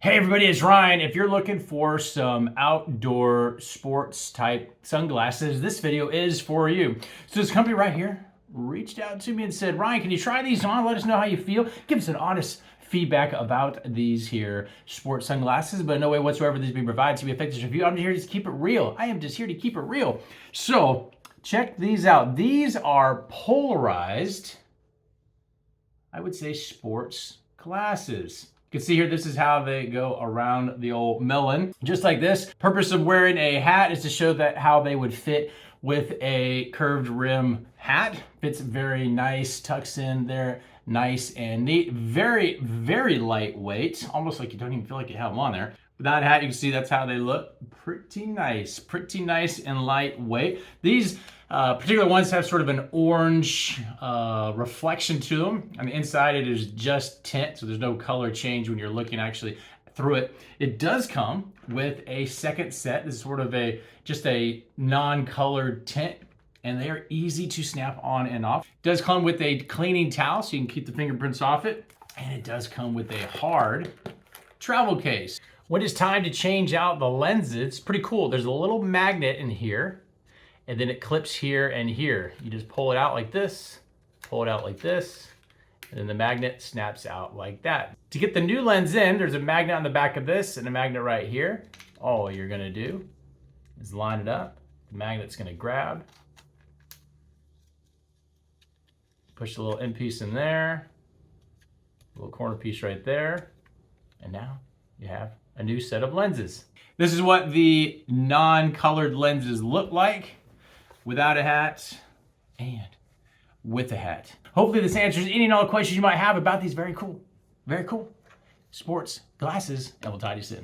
Hey everybody, it's Ryan. If you're looking for some outdoor sports type sunglasses, this video is for you. So this company right here reached out to me and said, Ryan, can you try these on? Let us know how you feel. Give us an honest feedback about these here sports sunglasses, but no way whatsoever these being provided to be effective review. I'm here to keep it real. I am just here to keep it real. So check these out. These are polarized, I would say, sports glasses. You can see here, this is how they go around the old melon. Just like this. Purpose of wearing a hat is to show that how they would fit with a curved rim hat. Fits very nice, tucks in there, nice and neat. Very, very lightweight. Almost like you don't even feel like you have them on there. Without a hat, you can see that's how they look. Pretty nice and lightweight. These particular ones have sort of an orange reflection to them. On the inside, it is just tint, so there's no color change when you're looking actually through it. It does come with a second set. This is sort of just a non-colored tint, and they are easy to snap on and off. It does come with a cleaning towel, so you can keep the fingerprints off it. And it does come with a hard travel case. When it's time to change out the lenses, it's pretty cool. There's a little magnet in here, and then it clips here and here. You just pull it out like this, pull it out like this, and then the magnet snaps out like that. To get the new lens in, there's a magnet on the back of this and a magnet right here. All you're gonna do is line it up. The magnet's gonna grab, push the little end piece in there, a little corner piece right there, and now you have a new set of lenses. This is what the non-colored lenses look like without a hat and with a hat. Hopefully this answers any and all questions you might have about these very cool sports glasses, and we'll tie you soon.